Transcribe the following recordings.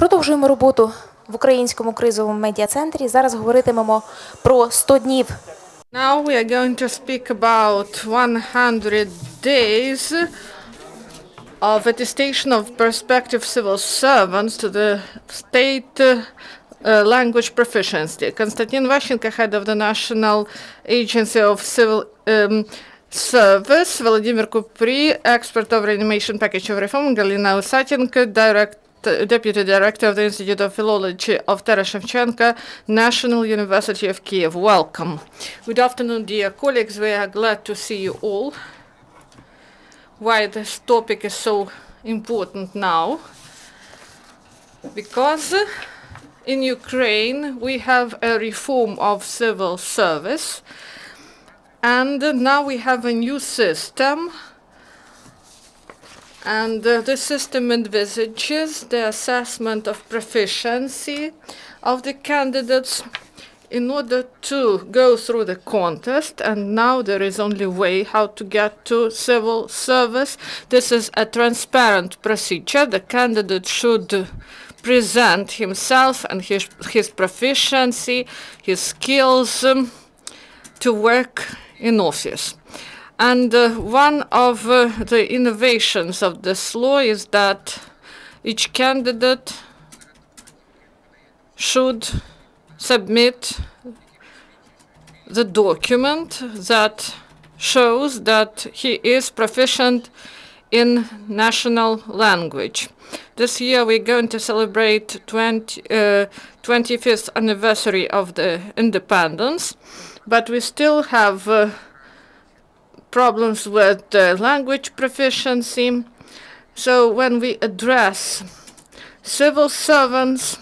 Продовжуємо роботу в українському кризовому медіа-центрі. Зараз говоритимемо про 100 днів. Now we are going to speak about 100 days of attestation of prospective civil servants to the state language proficiency. Kostiantyn Vashchenko, head of the National Agency of Civil Service, Volodymyr Kupriy, expert of Reanimation package of reform, Halyna Usatenko, Deputy Director of the Institute of Philology of Shevchenko, National University of Kyiv. Welcome. Good afternoon, dear colleagues. We are glad to see you all. Why this topic is so important now? Because in Ukraine we have a reform of civil service, and now we have a new system. And this system envisages the assessment of proficiency of the candidates in order to go through the contest. And now there is only way how to get to civil service. This is a transparent procedure. The candidate should present himself and his proficiency, his skills to work in office. And one of the innovations of this law is that each candidate should submit the document that shows that he is proficient in national language. This year we're going to celebrate 25th anniversary of the independence, but we still have problems with language proficiency. So when we address civil servants,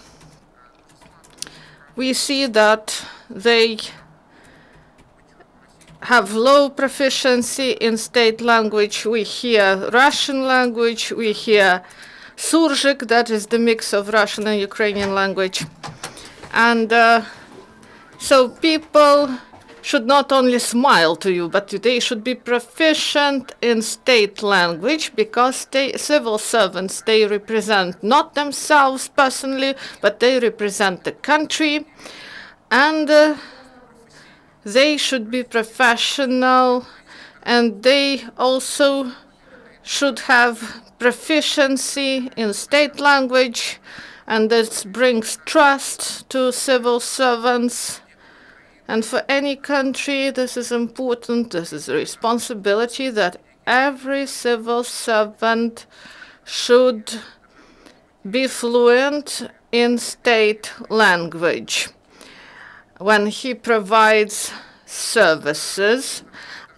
we see that they have low proficiency in state language. We hear Russian language, we hear Surzik, that is the mix of Russian and Ukrainian language. And so people should not only smile to you, but they should be proficient in state language, because civil servants, they represent not themselves personally, but they represent the country. And they should be professional, and they also should have proficiency in state language, and this brings trust to civil servants. And for any country, this is important. This is a responsibility that every civil servant should be fluent in state language when he provides services.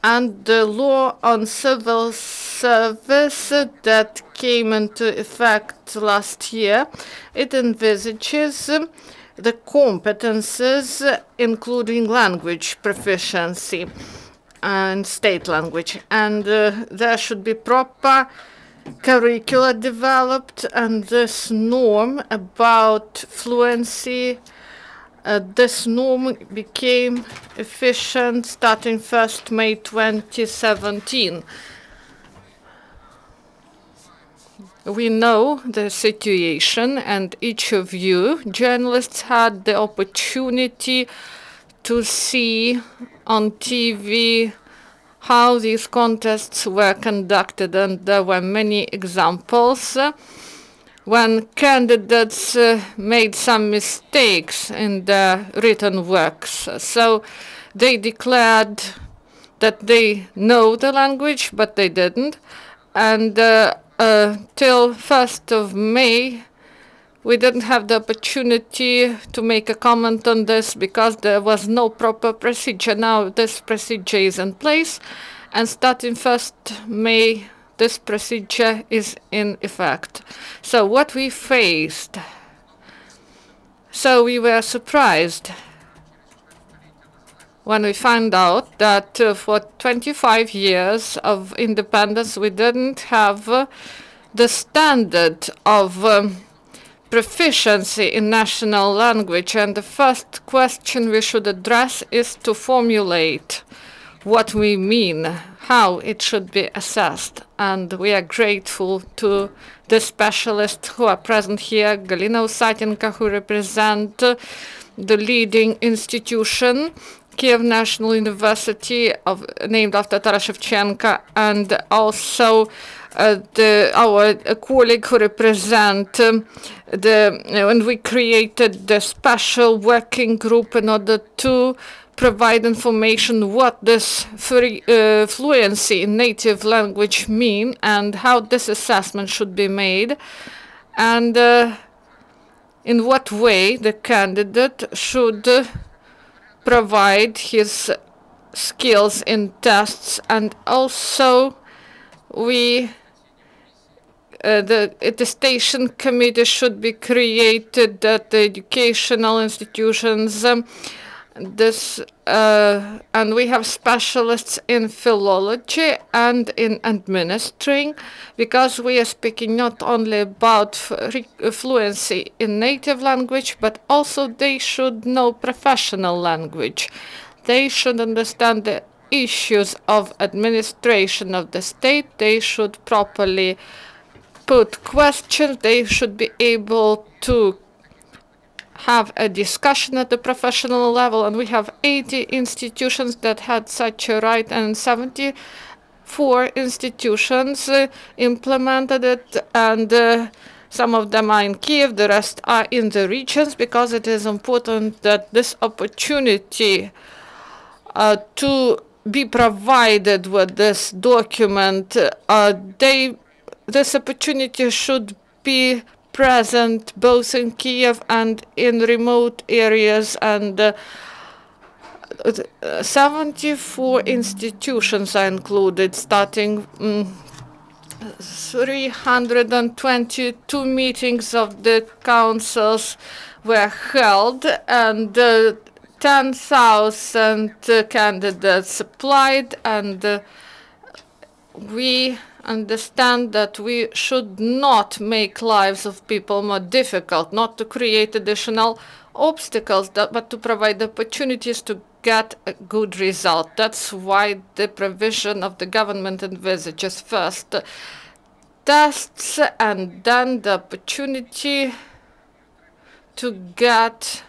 And the law on civil service that came into effect last year, it envisages the competences, including language proficiency and state language. And there should be proper curricula developed, and this norm about fluency, this norm became efficient starting 1st May 2017. We know the situation, and each of you, journalists, had the opportunity to see on TV how these contests were conducted, and there were many examples when candidates made some mistakes in their written works. So they declared that they know the language, but they didn't. And till 1st of May, we didn't have the opportunity to make a comment on this because there was no proper procedure. Now this procedure is in place, and starting 1st May, this procedure is in effect. So what we faced, so we were surprised when we found out that for 25 years of independence, we didn't have the standard of proficiency in national language. And the first question we should address is to formulate what we mean, how it should be assessed. And we are grateful to the specialists who are present here, Halyna Usatenko, who represent the leading institution, Kyiv National University, named after Taras Shevchenko, and also our colleague who represent when we created the special working group in order to provide information what this fluency in native language mean and how this assessment should be made, and in what way the candidate should provide his skills in tests. And also the attestation committee should be created at the educational institutions. And we have specialists in philology and in administering, because we are speaking not only about fluency in native language, but also they should know professional language. They should understand the issues of administration of the state. They should properly put questions. They should be able to have a discussion at the professional level, and we have 80 institutions that had such a right, and 74 institutions implemented it, and some of them are in Kyiv, the rest are in the regions, because it is important that this opportunity to be provided with this document, this opportunity should be present both in Kyiv and in remote areas, and 74 institutions are included, starting 322 meetings of the councils were held, and 10,000 candidates applied, and we understand that we should not make lives of people more difficult, not to create additional obstacles, but to provide opportunities to get a good result. That's why the provision of the government envisages first tests and then the opportunity to get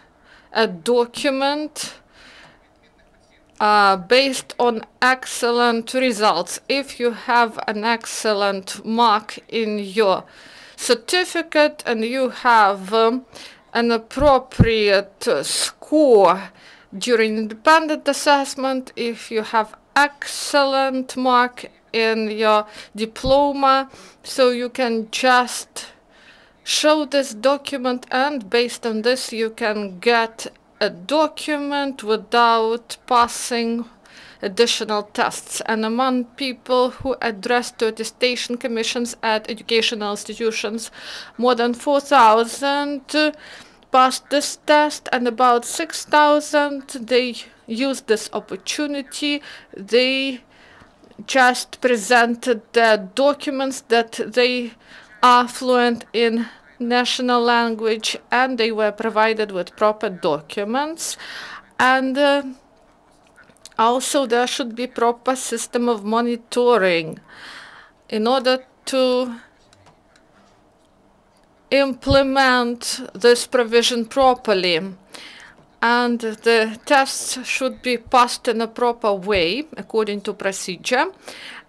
a document based on excellent results. If you have an excellent mark in your certificate and you have an appropriate score during independent assessment, if you have excellent mark in your diploma, so you can just show this document, and based on this you can get a document without passing additional tests. And among people who addressed to attestation commissions at educational institutions, more than 4,000 passed this test, and about 6,000 they used this opportunity. They just presented their documents that they are fluent in national language, and they were provided with proper documents. And also there should be proper system of monitoring in order to implement this provision properly. And the tests should be passed in a proper way according to procedure.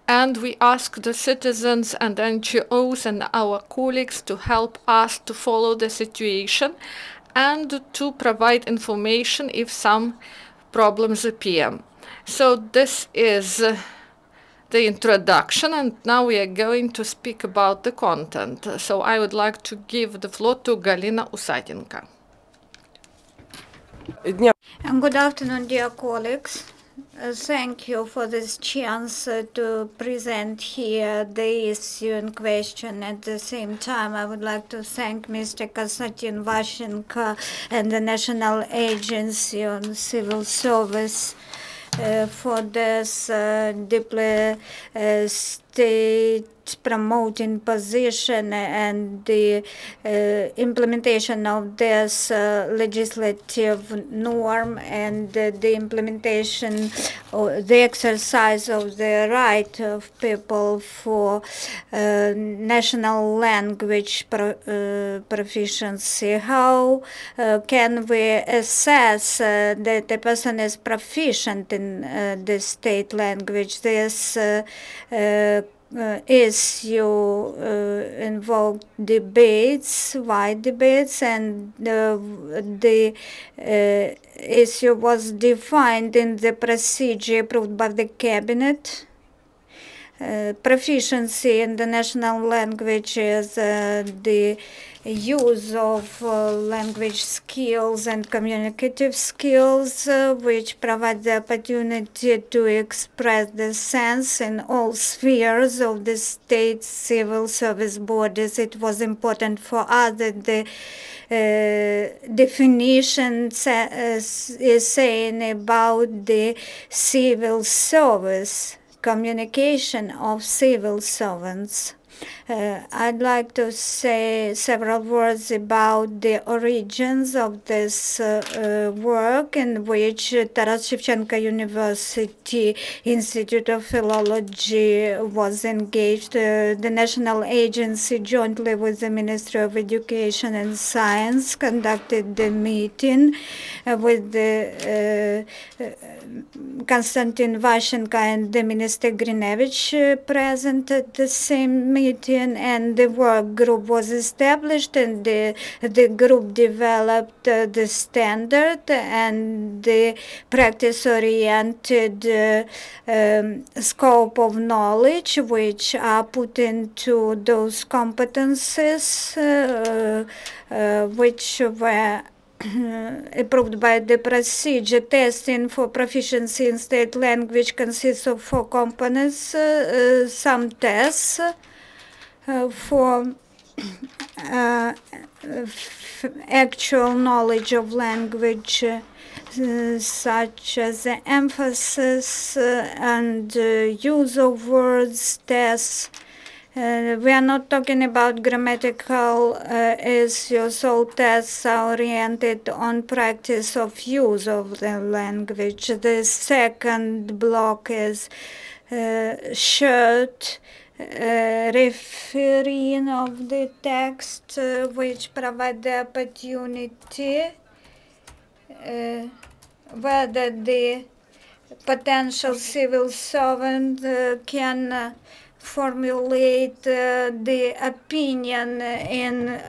And we ask the citizens and NGOs and our colleagues to help us to follow the situation and to provide information if some problems appear. So this is the introduction, and now we are going to speak about the content. So I would like to give the floor to Halyna Usatenko. And good afternoon, dear colleagues. Thank you for this chance to present here the issue in question. At the same time, I would like to thank Mr. Kostiantyn, Vashchenko, and the National Agency on Civil Service for this deeply state promoting position and the implementation of this legislative norm and the implementation or the exercise of the right of people for national language proficiency. How can we assess that a person is proficient in the state language? This issue invoked debates, wide debates, and the issue was defined in the procedure approved by the cabinet. Proficiency in the national language is the use of language skills and communicative skills, which provide the opportunity to express the sense in all spheres of the state civil service bodies. It was important for us that the definition is saying about the civil service, communication of civil servants. I'd like to say several words about the origins of this work, in which Taras Shevchenko University Institute of Philology was engaged. The national agency, jointly with the Ministry of Education and Science, conducted the meeting with the Kostiantyn, Vashchenko, and the Minister Grinevich present at the same meeting, and the work group was established, and the group developed the standard and the practice-oriented scope of knowledge, which are put into those competences which were approved by the procedure. Testing for proficiency in state language consists of 4 components. Some tests for actual knowledge of language, such as the emphasis and use of words, tests. We are not talking about grammatical issues. All tests are oriented on practice of use of the language. The second block is short referring of the text, which provide the opportunity whether the potential civil servant can formulate the opinion in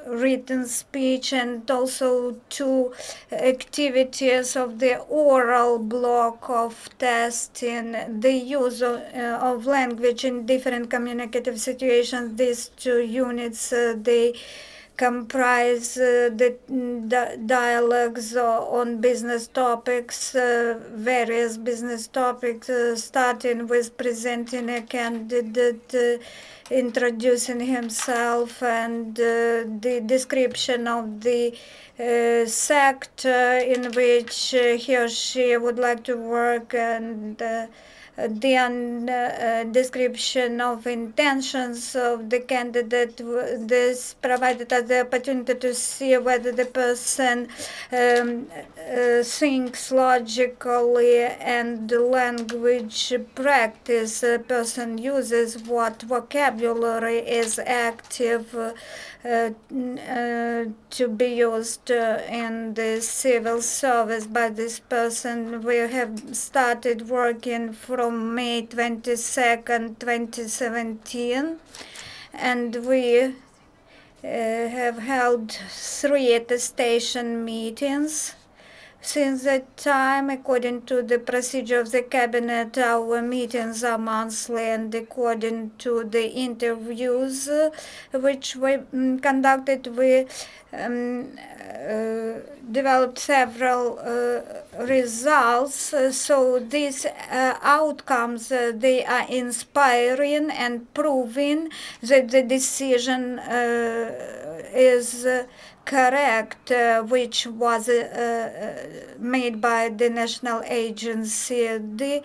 written speech, and also 2 activities of the oral block of testing, the use of language in different communicative situations. These 2 units, they comprise the dialogues on business topics, various business topics, starting with presenting a candidate, introducing himself, and the description of the sector in which he or she would like to work, and then description of intentions of the candidate. This provided us the opportunity to see whether the person thinks logically, and the language practice a person uses, what vocabulary is active to be used in the civil service by this person. We have started working from May 22nd, 2017, and we have held 3 attestation meetings. Since that time, according to the procedure of the cabinet, our meetings are monthly, and according to the interviews which we conducted, we developed several results. So these outcomes, they are inspiring and proving that the decision is correct, which was made by the national agency. The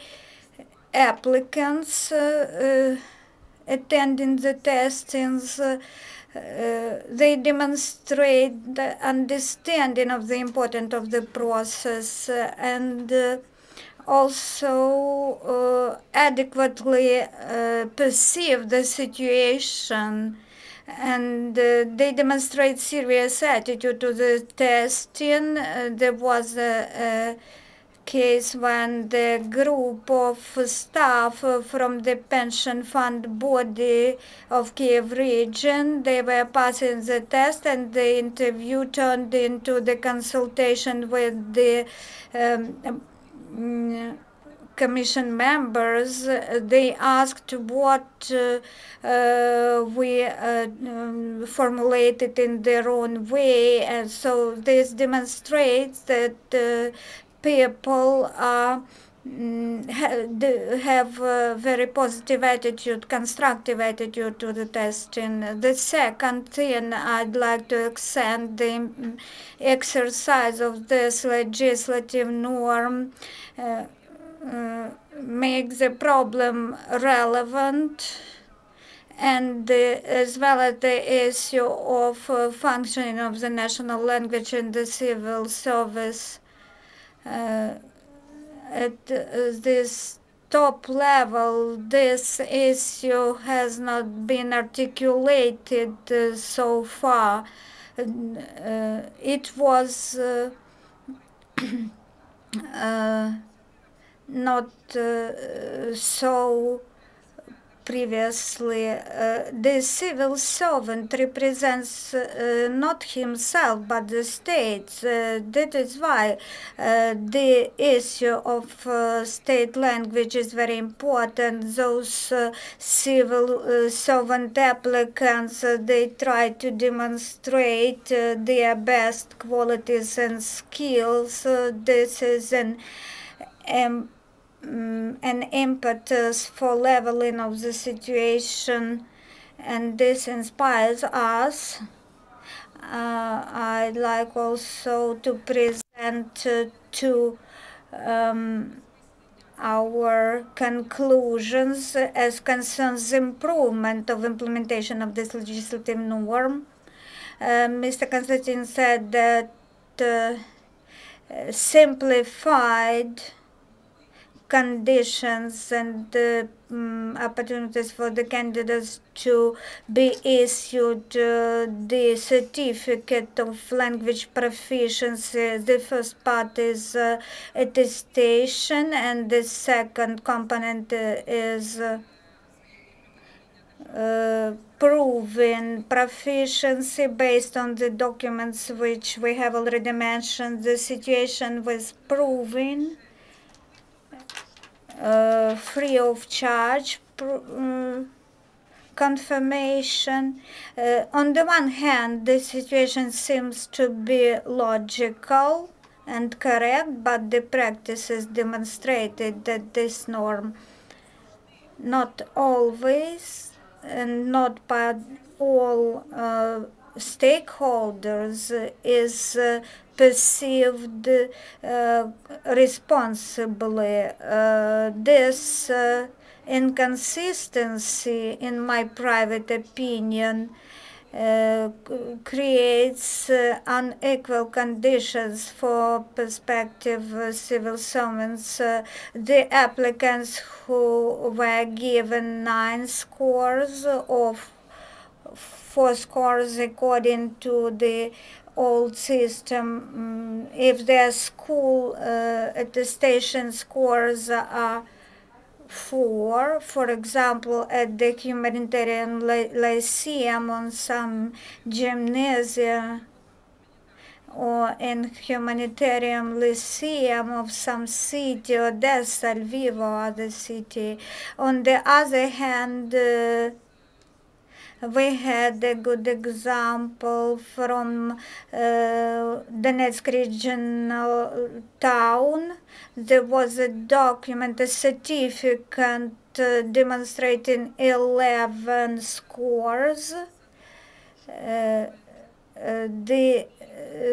applicants attending the testings. They demonstrate the understanding of the importance of the process and also adequately perceive the situation, and they demonstrate serious attitude to the testing. There was a case when the group of staff from the pension fund body of Kyiv region, they were passing the test, and the interview turned into the consultation with the commission members. They asked what we formulated in their own way, and so this demonstrates that people have a very positive attitude, constructive attitude to the testing. The second thing I'd like to extend the exercise of this legislative norm makes the problem relevant, and as well as the issue of functioning of the national language in the civil service. At this top level, this issue has not been articulated so far. It was not so previously. The civil servant represents not himself but the state. That is why the issue of state language is very important. Those civil servant applicants, they try to demonstrate their best qualities and skills. This is an impetus for leveling of the situation, and this inspires us. I'd like also to present to our conclusions as concerns improvement of implementation of this legislative norm. Mr. Kostiantyn said that simplified conditions and opportunities for the candidates to be issued the certificate of language proficiency. The first part is attestation, and the second component is proven proficiency based on the documents which we have already mentioned. The situation was proven free of charge confirmation. On the one hand, the situation seems to be logical and correct, but the practice has demonstrated that this norm not always and not by all stakeholders is perceived responsibly. This inconsistency, in my private opinion, creates unequal conditions for prospective civil servants. The applicants who were given 9 scores or 4 scores according to the old system, if their school attestation scores are 4, for example, at the humanitarian lyceum on some gymnasia, or in humanitarian lyceum of some city, Odessa, Lviv, or other city. On the other hand, we had a good example from Donetsk regional town. There was a document, a certificate demonstrating 11 scores. The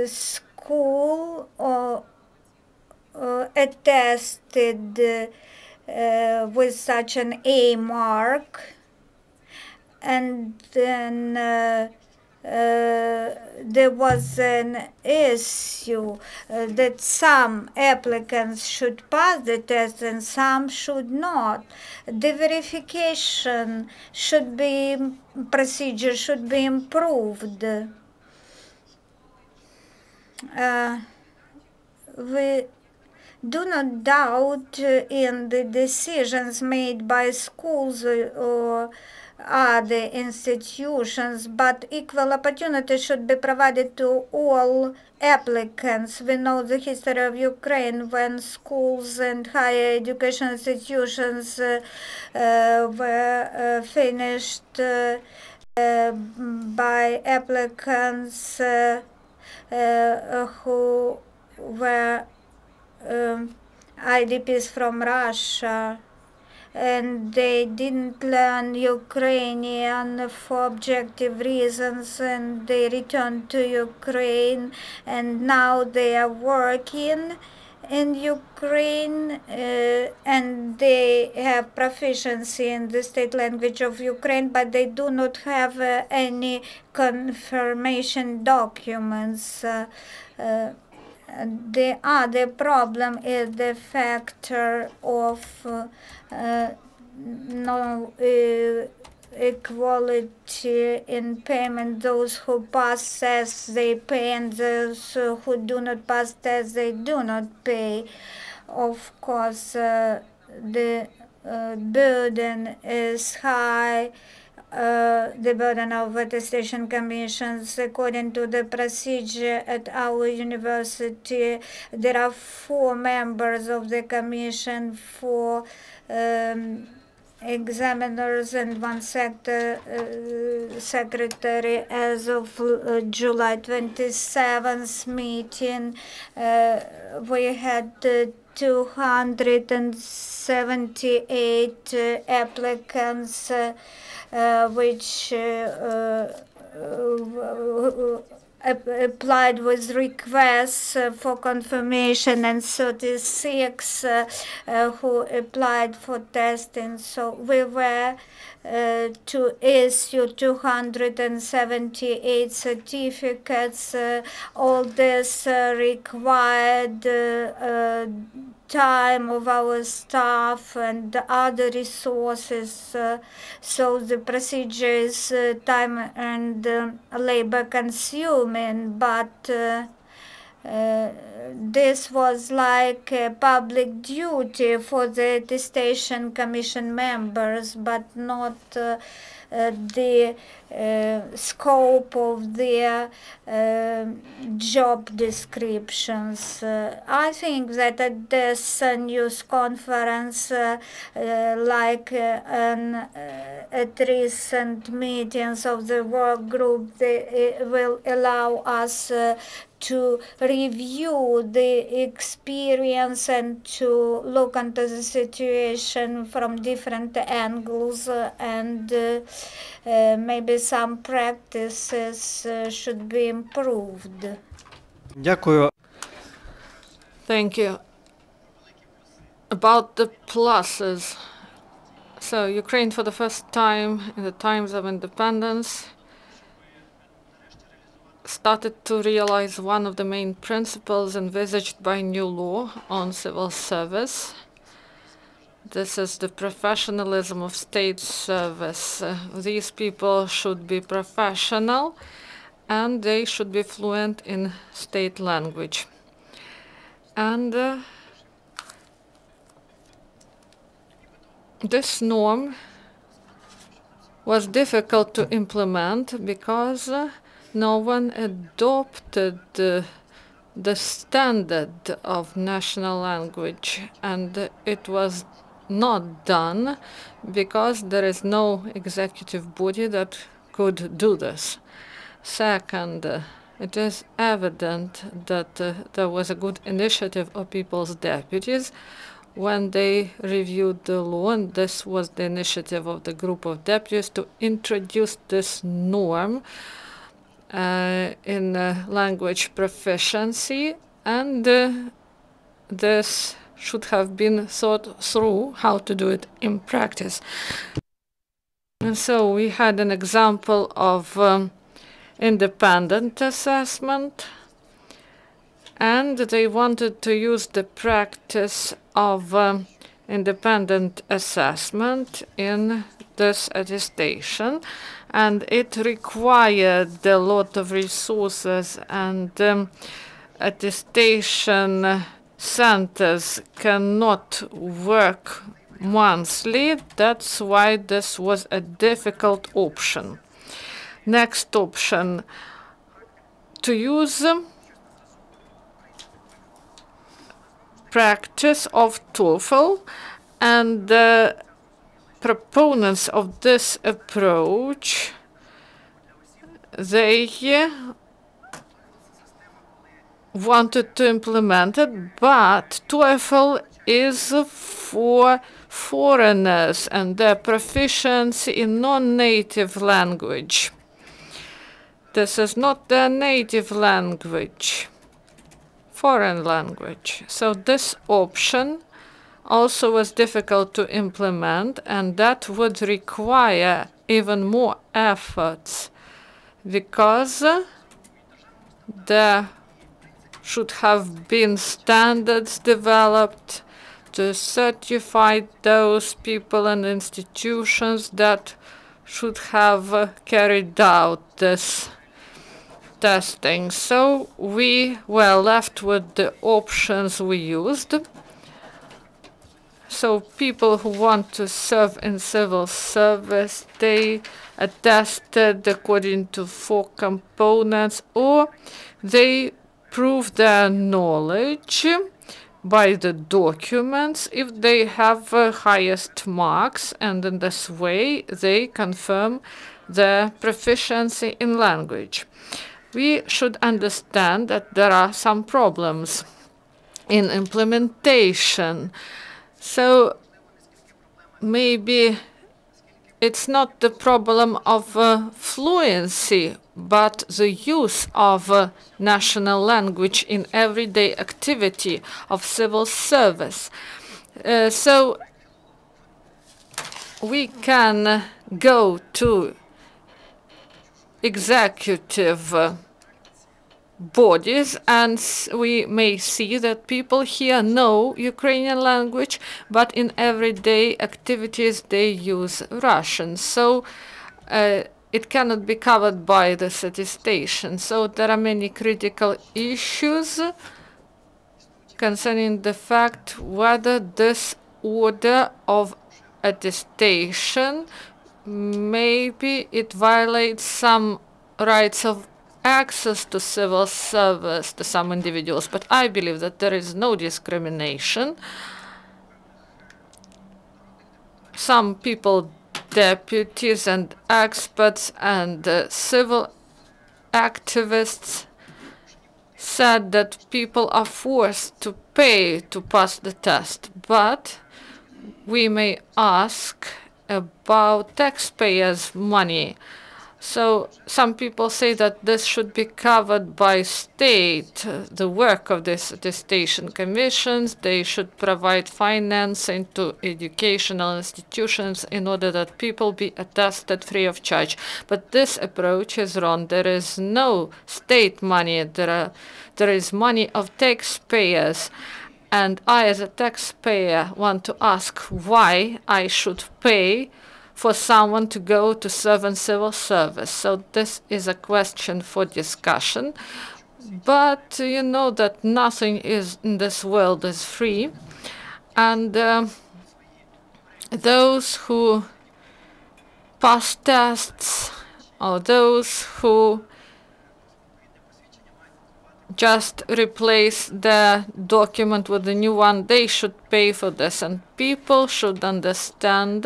school attested with such an A mark, and then there was an issue that some applicants should pass the test and some should not. The verification procedure should be improved. We do not doubt in the decisions made by schools or other institutions, but equal opportunity should be provided to all applicants. We know the history of Ukraine when schools and higher education institutions were finished by applicants who were IDPs from Russia, and they didn't learn Ukrainian for objective reasons, and they returned to Ukraine, and now they are working in Ukraine, and they have proficiency in the state language of Ukraine, but they do not have any confirmation documents. The other problem is the factor of no equality in payment. Those who pass tests, they pay, and those who do not pass tests, they do not pay. Of course, the burden is high. The burden of attestation commissions. According to the procedure at our university, there are 4 members of the commission, 4 examiners and 1 secretary. As of July 27th meeting, we had 278 applicants, which applied with requests for confirmation, and 36 who applied for testing. So we were to issue 278 certificates. All this required time of our staff and other resources, so the procedure is time and labor consuming, but this was like a public duty for the attestation commission members, but not the scope of their job descriptions. I think that at this news conference, like at recent meetings of the work group, they will allow us to review the experience and to look into the situation from different angles, and maybe some practices should be improved. Дякую. Thank you. About the pluses. So Ukraine, for the first time in the times of independence, started to realize one of the main principles envisaged by new law on civil service. This is the professionalism of state service. These people should be professional, and they should be fluent in state language. And this norm was difficult to implement because no one adopted the standard of national language, and it was not done because there is no executive body that could do this. Second, it is evident that there was a good initiative of people's deputies when they reviewed the law, and this was the initiative of the group of deputies to introduce this norm in language proficiency, and this should have been thought through how to do it in practice. And so we had an example of independent assessment, and they wanted to use the practice of independent assessment in this attestation, and it required a lot of resources, and attestation centers cannot work monthly. That's why this was a difficult option. Next option, to use practice of TOEFL, and the proponents of this approach, they wanted to implement it, but TOEFL is for foreigners and their proficiency in non-native language. This is not their native language, foreign language. So this option also was difficult to implement, and that would require even more efforts, because there should have been standards developed to certify those people and institutions that should have carried out this testing. So we were left with the options we used. So people who want to serve in civil service, they attested according to 4 components, or they prove their knowledge by the documents if they have highest marks, and in this way they confirm their proficiency in language. We should understand that there are some problems in implementation. So maybe it's not the problem of fluency, but the use of national language in everyday activity of civil service. So we can go to executive bodies, and we may see that people here know Ukrainian language, but in everyday activities they use Russian. So it cannot be covered by this attestation. So there are many critical issues concerning the fact whether this order of attestation, maybe it violates some rights of access to civil service to some individuals, but I believe that there is no discrimination. Some people, deputies and experts and civil activists, said that people are forced to pay to pass the test, but we may ask about taxpayers' money. So some people say that this should be covered by state, the work of this attestation commissions. They should provide financing to educational institutions in order that people be attested free of charge. But this approach is wrong. There is no state money. There is money of taxpayers. And I, as a taxpayer, want to ask why I should pay for someone to go to serve in civil service. So this is a question for discussion. But you know that nothing is in this world is free. And those who pass tests, or those who just replace the document with a new one, they should pay for this. And people should understand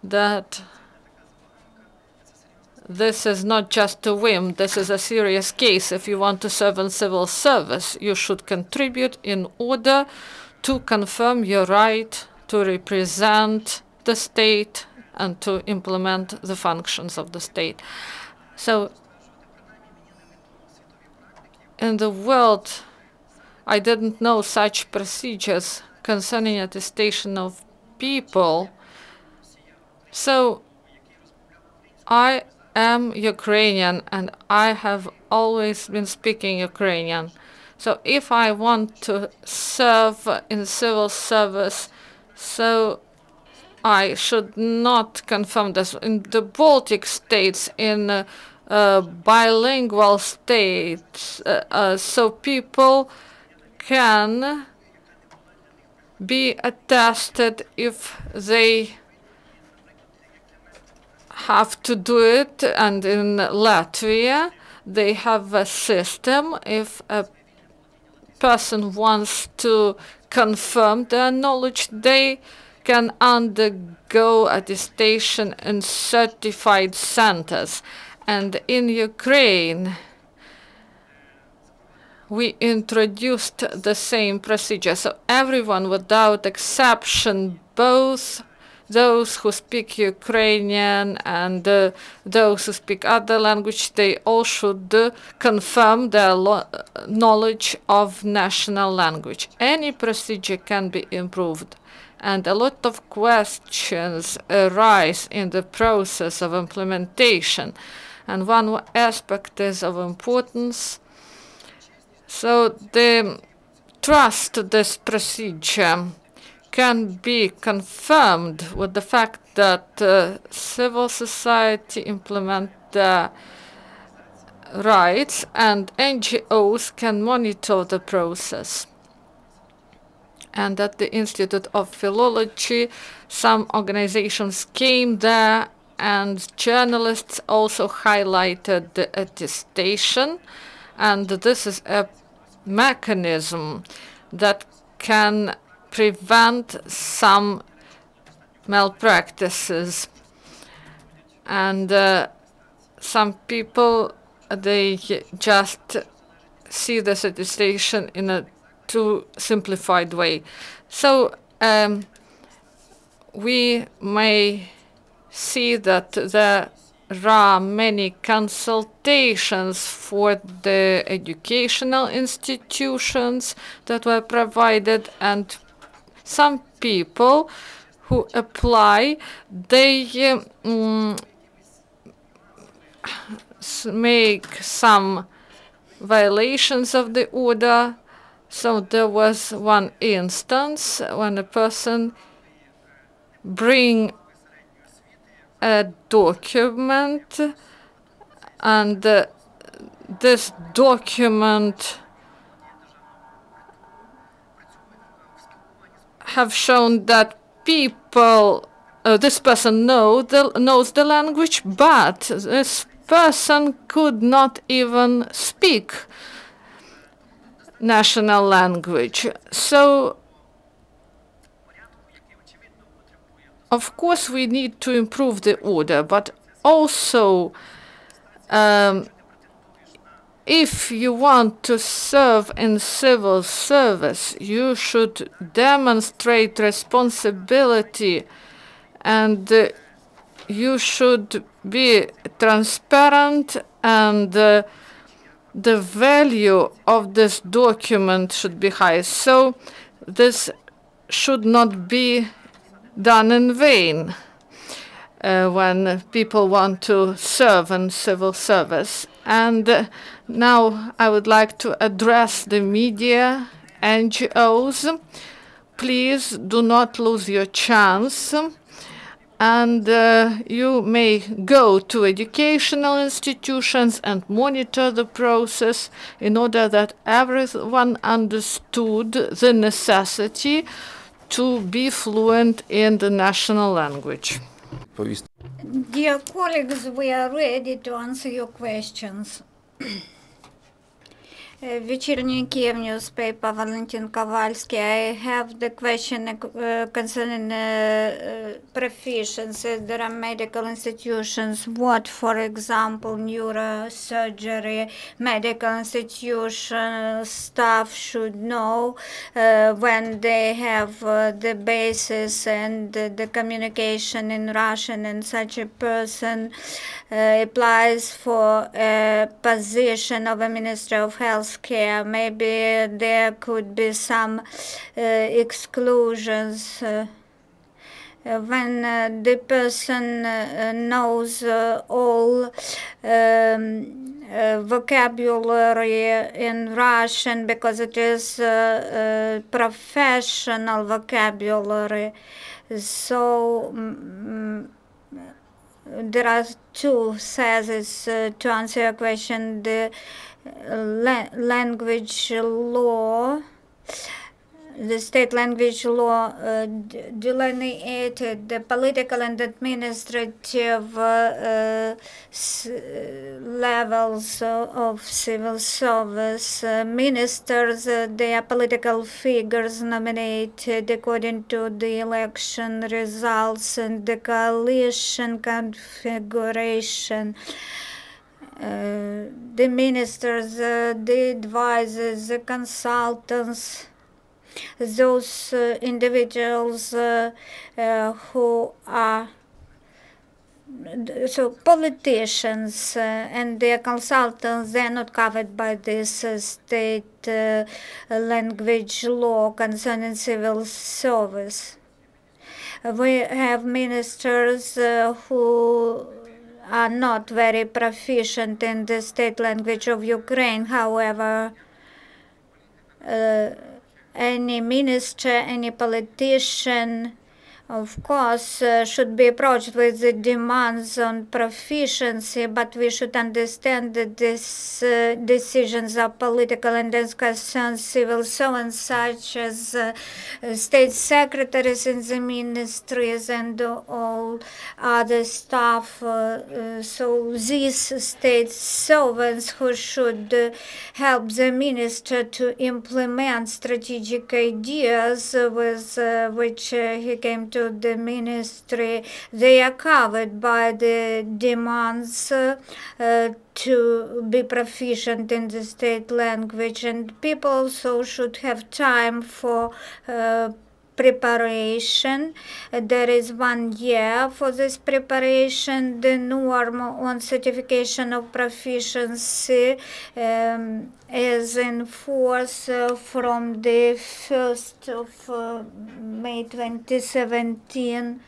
that this is not just a whim. This is a serious case. If you want to serve in civil service, you should contribute in order to confirm your right to represent the state and to implement the functions of the state. So in the world, I didn't know such procedures concerning attestation of people. So I am Ukrainian and I have always been speaking Ukrainian. So if I want to serve in civil service, so I should not confirm this. In the Baltic states, in bilingual states, so people can be attested if they have to do it, and in Latvia they have a system. If a person wants to confirm their knowledge, they can undergo attestation in certified centers. And in Ukraine, we introduced the same procedure. So everyone, without exception, both those who speak Ukrainian and those who speak other language, they all should confirm their knowledge of national language. Any procedure can be improved. And a lot of questions arise in the process of implementation. And one aspect is of importance. So the trust this procedure can be confirmed with the fact that civil society implement the rights and NGOs can monitor the process. And at the Institute of Philology, some organizations came there, and journalists also highlighted the attestation. And this is a mechanism that can prevent some malpractices. And some people, they just see this attestation in a too simplified way. So we may see that there are many consultations for the educational institutions that were provided, and some people who apply, they make some violations of the order. So there was one instance when a person bring a document, and this document have shown that people, this person knows the language, but this person could not even speak national language. So of course we need to improve the order, but also if you want to serve in civil service, you should demonstrate responsibility, and you should be transparent, and the value of this document should be high. So this should not be done in vain when people want to serve in civil service. And now I would like to address the media, NGOs. Please do not lose your chance. And you may go to educational institutions and monitor the process in order that everyone understood the necessity to be fluent in the national language. Dear colleagues, we are ready to answer your questions. Вечерний Kyiv newspaper, Valentin Kovalsky. I have the question concerning proficiency. There are medical institutions, what, for example, neurosurgery, medical institution staff should know when they have the basis and the communication in Russian, and such a person applies for a position of a Ministry of Health healthcare. Maybe there could be some exclusions. When the person knows all vocabulary in Russian because it is professional vocabulary. So there are two theses to answer your question. The language law, the state language law delineated the political and administrative levels of civil service. Ministers, they are political figures nominated according to the election results and the coalition configuration. The ministers, the advisors, the consultants, those individuals who are so politicians and their consultants, they are not covered by this state language law concerning civil service. We have ministers who are not very proficient in the state language of Ukraine. However, any minister, any politician, of course, should be approached with the demands on proficiency, but we should understand that these decisions are political and this concerns civil servants such as state secretaries in the ministries and all other staff. So these state servants who should help the minister to implement strategic ideas with which he came to the ministry, they are covered by the demands to be proficient in the state language, and people also should have time for preparation. There is 1 year for this preparation. The norm on certification of proficiency is in force from the 1st of May 2017.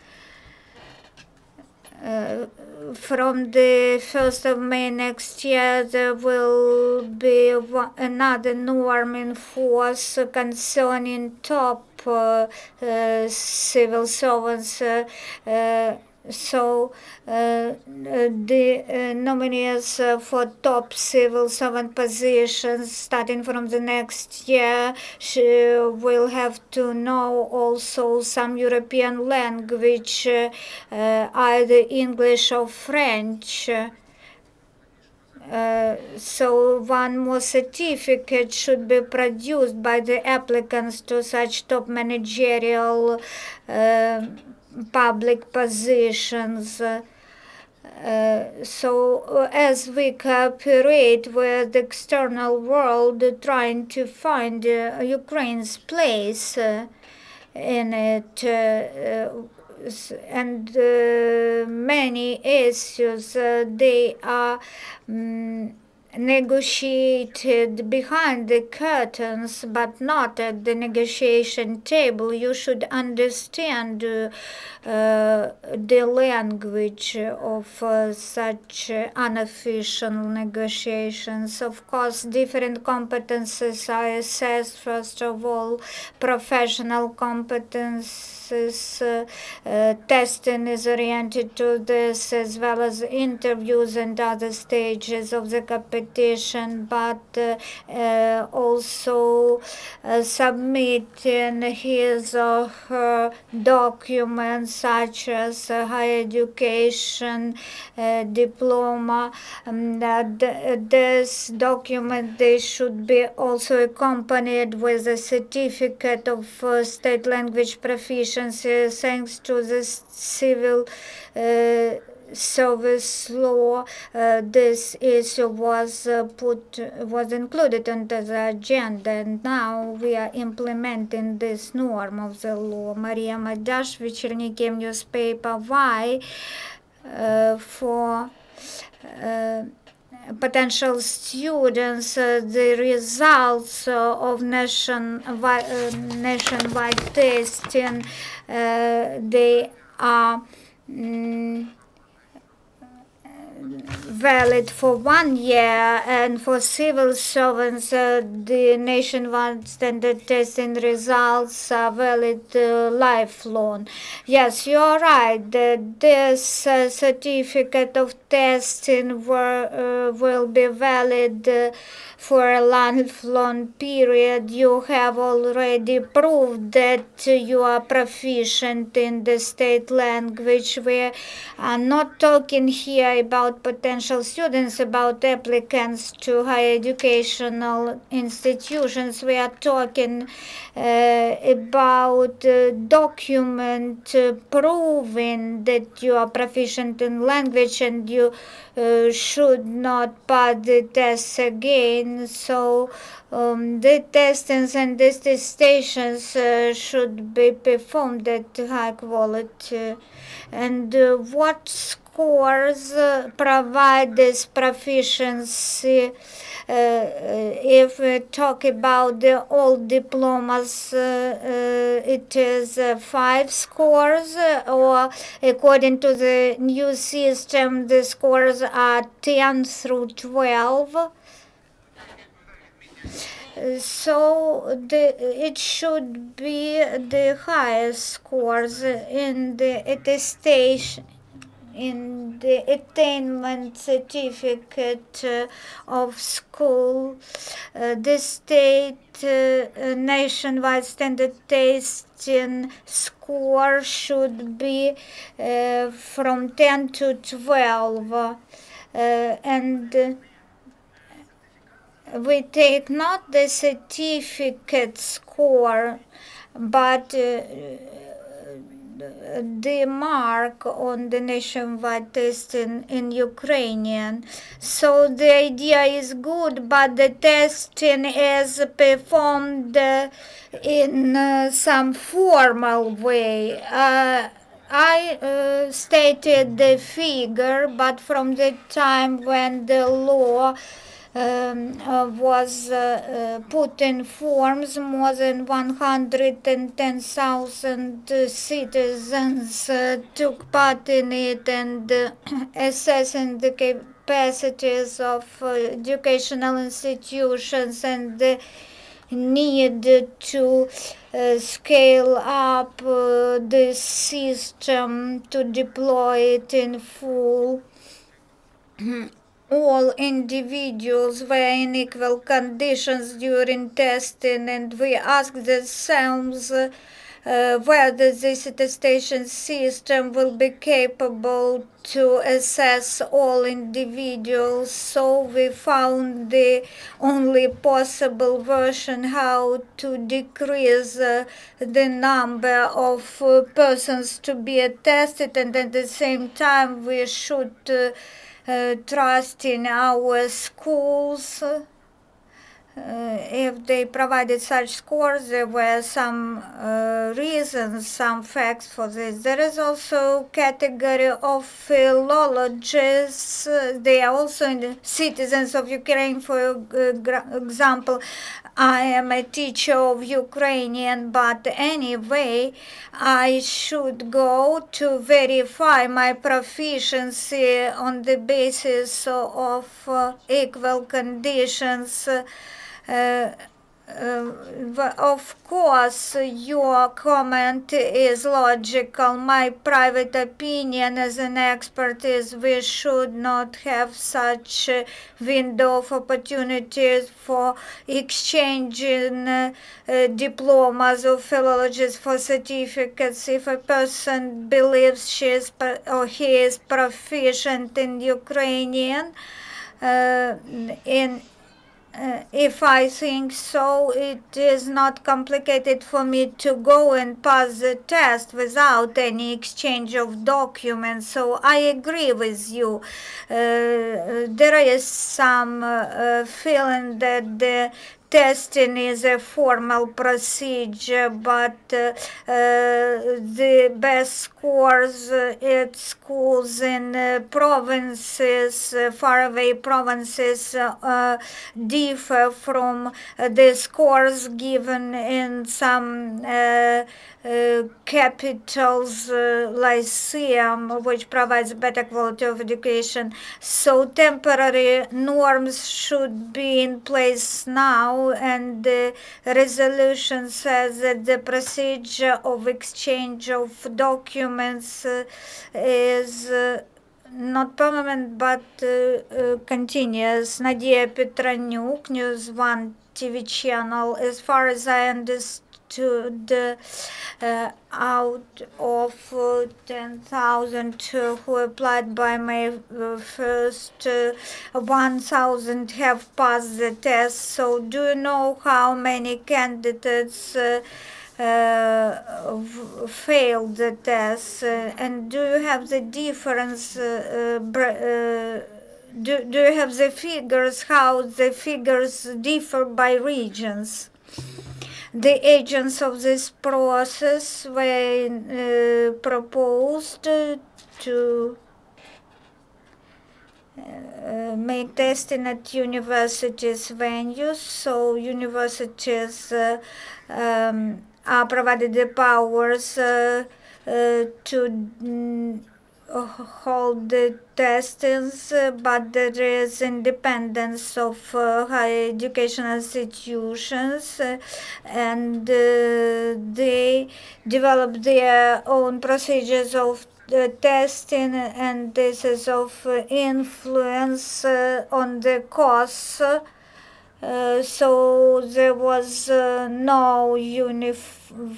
From the 1st of May next year, there will be another norm in force concerning top civil servants. So the nominees for top civil servant positions starting from the next year will have to know also some European language, either English or French. So one more certificate should be produced by the applicants to such top managerial public positions. So as we cooperate with the external world, trying to find Ukraine's place in it, and many issues, they are negotiated behind the curtains, but not at the negotiation table. You should understand the language of such unofficial negotiations. Of course, different competences are assessed. First of all, professional competences. Testing is oriented to this, as well as interviews and other stages of the competition, but also submitting his or her documents such as higher education, diploma. This document, they should be also accompanied with a certificate of state language proficiency. Thanks to this civil service law, this issue was included into the agenda, and now we are implementing this norm of the law. Maria Madash, Вечерники newspaper. Why? For potential students the results of nationwide testing. They are valid for 1 year, and for civil servants the nationwide standard testing results are valid lifelong. Yes, you're right. This certificate of testing will be valid for a lifelong period. You have already proved that you are proficient in the state language. We are not talking here about potential students, about applicants to higher educational institutions. We are talking about document proving that you are proficient in language, and you should not pass the tests again. So the testings and the attestations should be performed at high quality. And what scores provide this proficiency? If we talk about the old diplomas, it is 5 scores, or according to the new system, the scores are 10 through 12. So it should be the highest scores in the attestation, in the attainment certificate of school. The state nationwide standard testing score should be from 10 to 12, and we take not the certificate score, but the mark on the nationwide testing in Ukrainian. So the idea is good, but the testing is performed in some formal way. I stated the figure, but from the time when the law was put in forms, more than 110,000 citizens took part in it, and assessing the capacities of educational institutions and the need to scale up this system to deploy it in full. All individuals were in equal conditions during testing, and we asked ourselves whether this attestation system will be capable to assess all individuals. So we found the only possible version how to decrease the number of persons to be attested, and at the same time we should trust in our schools. If they provided such scores, there were some reasons, some facts for this. There is also category of philologists. They are also citizens of Ukraine. For example, I am a teacher of Ukrainian, but anyway, I should go to verify my proficiency on the basis of equal conditions. Of course, your comment is logical. My private opinion as an expert is we should not have such a window of opportunities for exchanging diplomas of philologists for certificates. If a person believes she is or he is proficient in Ukrainian, if I think so, it is not complicated for me to go and pass the test without any exchange of documents. So I agree with you. There is some feeling that the testing is a formal procedure, but the best scores at schools in provinces, faraway provinces, differ from the scores given in some capitals, lyceum, which provides better quality of education. So temporary norms should be in place now, and the resolution says that the procedure of exchange of documents is not permanent but continuous. Nadia Petranyuk, News 1 TV channel. As far as I understood, out of 10,000 who applied by May 1st, 1,000 have passed the test. So do you know how many candidates failed the test? And do you have the difference? Do you have the figures, how the figures differ by regions? The agents of this process were proposed to make testing at universities venues, so universities are provided the powers to hold the testings, but there is independence of higher education institutions, and they develop their own procedures of testing, and this is of influence on the costs. So there was no unified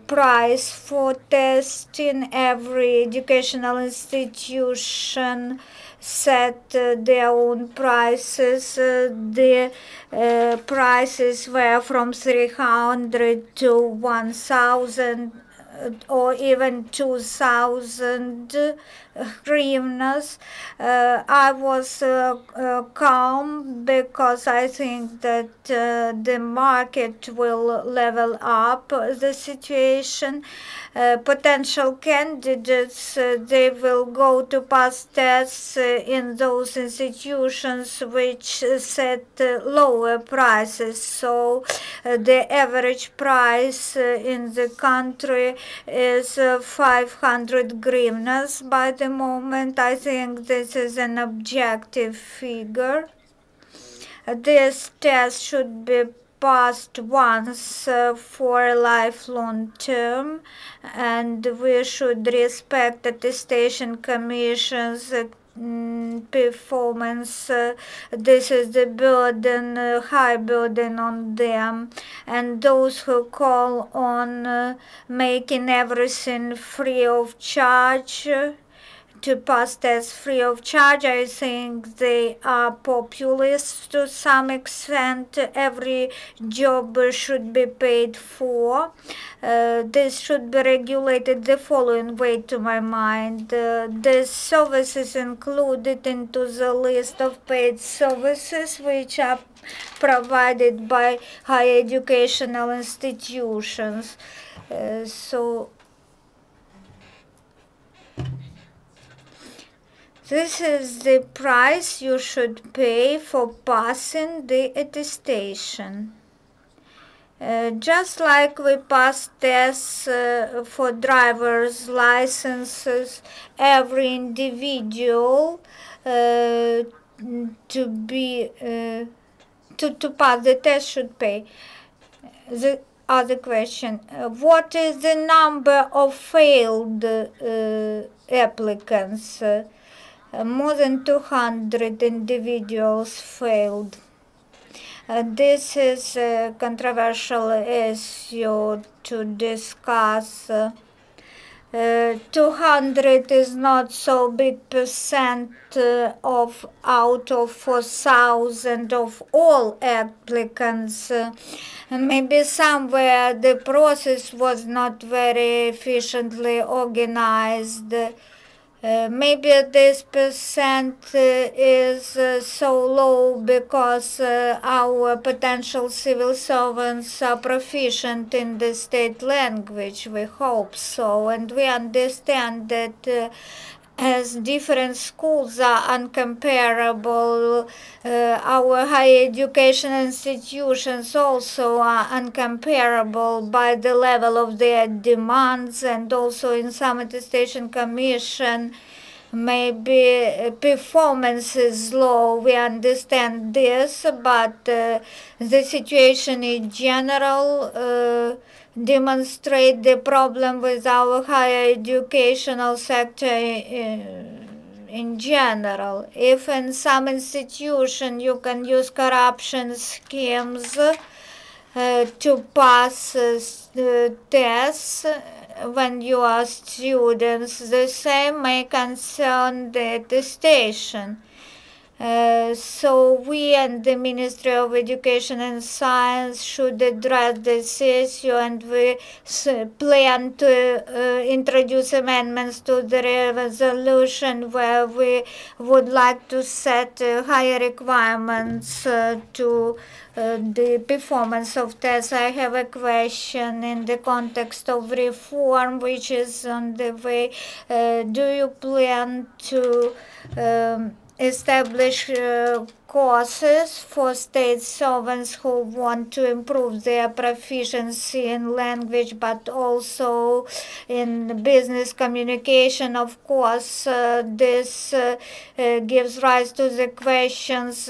price for testing. Every educational institution set their own prices. The prices were from 300 to 1,000 or even 2,000 hryvnias. I was calm because I think that the market will level up the situation. Potential candidates, they will go to pass tests in those institutions which set lower prices. So the average price in the country is 500 hryvnias by the moment. I think this is an objective figure. This test should be passed once for a lifelong term, and we should respect attestation commissions performance. This is the burden, high burden on them, and those who call on making everything free of charge, to pass tests free of charge, I think they are populist to some extent. Every job should be paid for. This should be regulated the following way, to my mind. The services included into the list of paid services which are provided by higher educational institutions. So this is the price you should pay for passing the attestation. Just like we pass tests for driver's licenses, every individual to pass the test should pay. The other question: what is the number of failed applicants? More than 200 individuals failed. This is a controversial issue to discuss. 200 is not so big percent of out of 4,000 of all applicants. Maybe somewhere the process was not very efficiently organized. Maybe this percent is so low because our potential civil servants are proficient in the state language. We hope so, and we understand that as different schools are uncomparable, our higher education institutions also are uncomparable by the level of their demands, and also in some attestation commission maybe performance is low. We understand this, but the situation in general demonstrate the problem with our higher educational sector in general. If in some institution you can use corruption schemes to pass tests when you are students, the same may concern the attestation. So we and the Ministry of Education and Science should address this issue, and we plan to introduce amendments to the resolution where we would like to set higher requirements to the performance of tests. I have a question in the context of reform which is on the way. Do you plan to establish courses for state servants who want to improve their proficiency in language, but also in business communication? Of course, this gives rise to the questions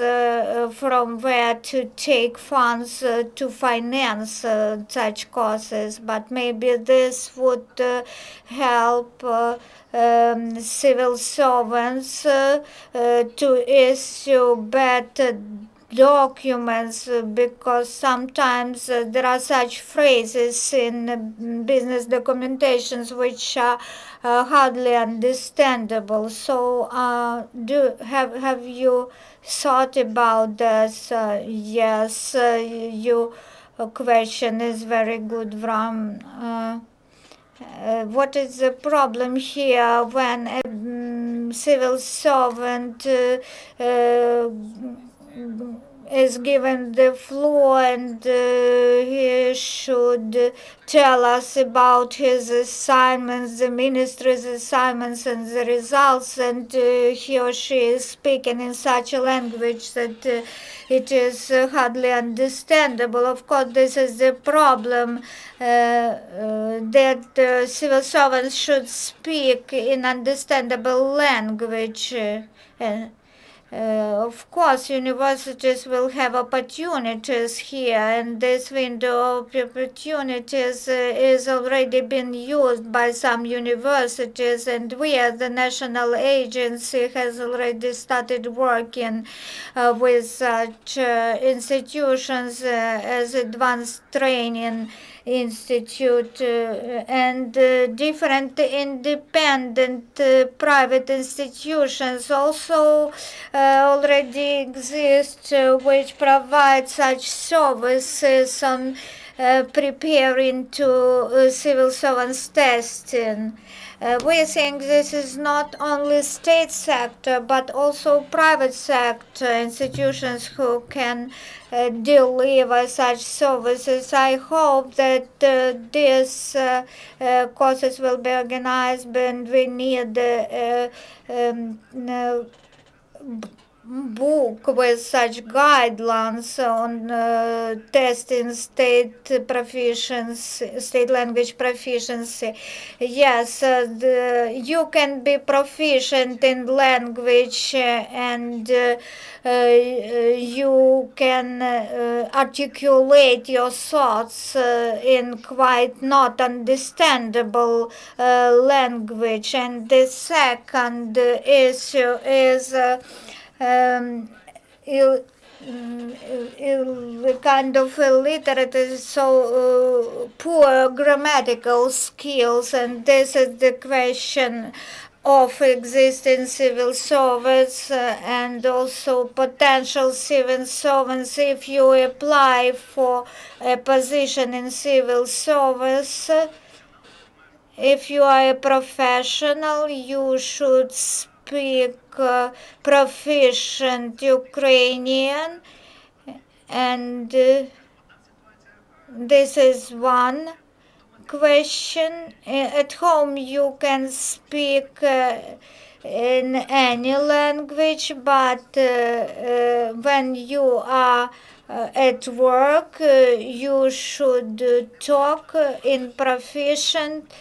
from where to take funds to finance such courses, but maybe this would help civil servants to issue better documents, because sometimes there are such phrases in business documentations which are hardly understandable. So have you thought about this? Yes, your question is very good, Vram. What is the problem here when a civil servant is given the floor and he should tell us about his assignments, the ministry's assignments and the results, and he or she is speaking in such a language that it is hardly understandable. Of course, this is the problem, that civil servants should speak in understandable language. Of course, universities will have opportunities here, and this window of opportunities is already been used by some universities, and we as the national agency has already started working with such institutions as advanced training institute and different independent private institutions also already exist which provide such services on preparing to civil servants testing. We think this is not only state sector but also private sector institutions who can deliver such services. I hope that these courses will be organized, and we need book with such guidelines on testing state proficiency, state language proficiency. Yes, you can be proficient in language and you can articulate your thoughts in quite not understandable language. And the second issue is kind of illiterate, so poor grammatical skills, and this is the question of existing civil servants and also potential civil servants. If you apply for a position in civil service, If you are a professional, you should speak proficient Ukrainian, and this is one question. At home, you can speak in any language, but when you are at work, you should talk in proficient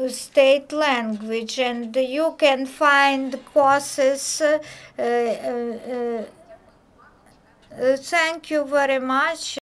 state language, and you can find courses. Thank you very much.